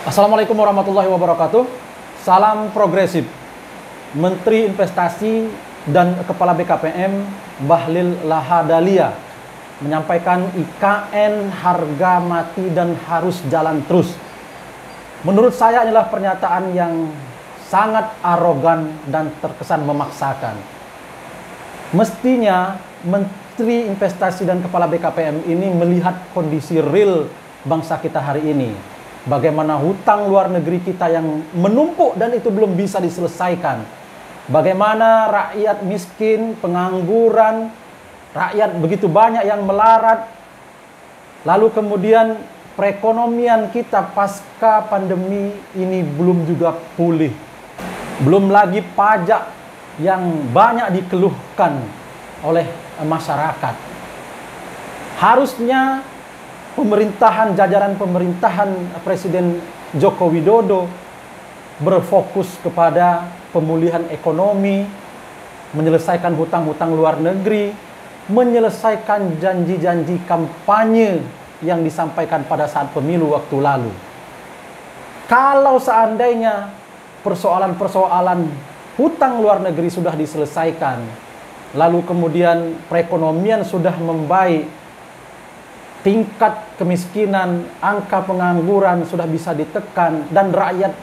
Assalamualaikum warahmatullahi wabarakatuh. Salam progresif. Menteri Investasi dan Kepala BKPM Bahlil Lahadalia menyampaikan IKN harga mati dan harus jalan terus. Menurut saya inilah pernyataan yang sangat arogan dan terkesan memaksakan. Mestinya Menteri Investasi dan Kepala BKPM ini melihat kondisi real bangsa kita hari ini. Bagaimana hutang luar negeri kita yang menumpuk dan itu belum bisa diselesaikan. Bagaimana rakyat miskin, pengangguran, rakyat begitu banyak yang melarat. Lalu kemudian perekonomian kita pasca pandemi ini belum juga pulih. Belum lagi pajak yang banyak dikeluhkan oleh masyarakat. Harusnya jajaran pemerintahan Presiden Joko Widodo berfokus kepada pemulihan ekonomi, menyelesaikan hutang-hutang luar negeri, menyelesaikan janji-janji kampanye yang disampaikan pada saat pemilu waktu lalu. Kalau seandainya persoalan-persoalan hutang luar negeri sudah diselesaikan, lalu kemudian perekonomian sudah membaik, tingkat kemiskinan, angka pengangguran sudah bisa ditekan, dan rakyat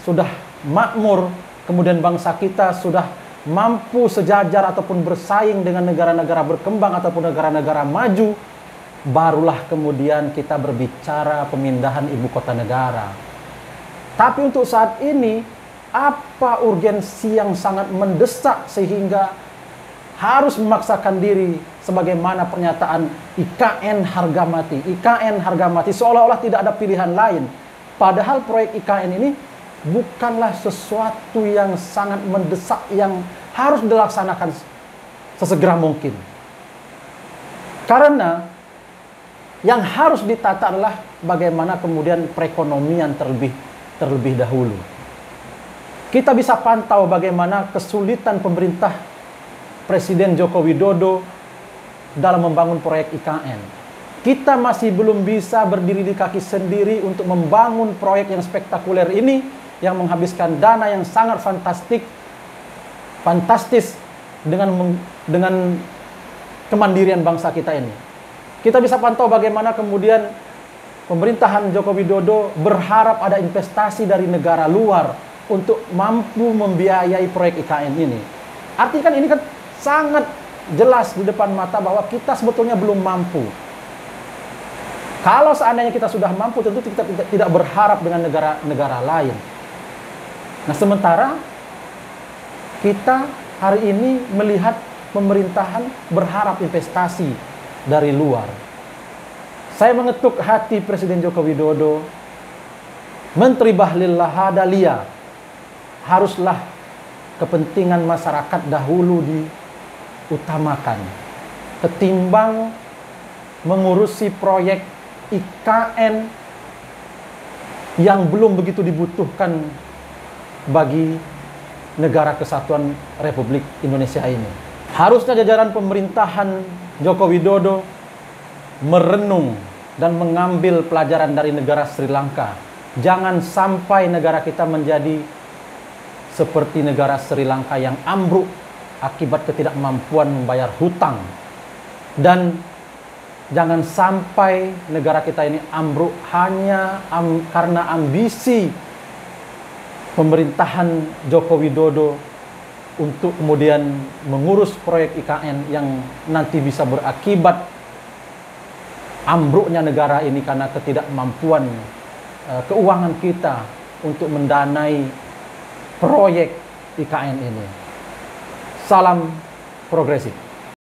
sudah makmur, kemudian bangsa kita sudah mampu sejajar ataupun bersaing dengan negara-negara berkembang ataupun negara-negara maju, barulah kemudian kita berbicara pemindahan ibu kota negara. Tapi untuk saat ini, apa urgensi yang sangat mendesak sehingga harus memaksakan diri sebagaimana pernyataan IKN harga mati. IKN harga mati seolah-olah tidak ada pilihan lain. Padahal proyek IKN ini bukanlah sesuatu yang sangat mendesak yang harus dilaksanakan sesegera mungkin. Karena yang harus ditata adalah bagaimana kemudian perekonomian terlebih dahulu. Kita bisa pantau bagaimana kesulitan pemerintah Presiden Joko Widodo dalam membangun proyek IKN. Kita masih belum bisa berdiri di kaki sendiri untuk membangun proyek yang spektakuler ini, yang menghabiskan dana yang sangat fantastis dengan kemandirian bangsa kita ini. Kita bisa pantau bagaimana kemudian pemerintahan Joko Widodo berharap ada investasi dari negara luar untuk mampu membiayai proyek IKN ini. Artinya kan ini kan sangat jelas di depan mata bahwa kita sebetulnya belum mampu. Kalau seandainya kita sudah mampu, tentu kita tidak berharap dengan negara-negara lain. Nah, sementara kita hari ini melihat pemerintahan berharap investasi dari luar. Saya mengetuk hati Presiden Joko Widodo, Menteri Bahlil Lahadalia, haruslah kepentingan masyarakat dahulu diutamakan ketimbang mengurusi proyek IKN yang belum begitu dibutuhkan bagi negara kesatuan Republik Indonesia ini. Harusnya jajaran pemerintahan Joko Widodo merenung dan mengambil pelajaran dari negara Sri Lanka. Jangan sampai negara kita menjadi seperti negara Sri Lanka yang ambruk akibat ketidakmampuan membayar hutang. Dan jangan sampai negara kita ini ambruk hanya karena ambisi pemerintahan Joko Widodo untuk kemudian mengurus proyek IKN yang nanti bisa berakibat ambruknya negara ini karena ketidakmampuan keuangan kita untuk mendanai proyek IKN ini. Salam progresif.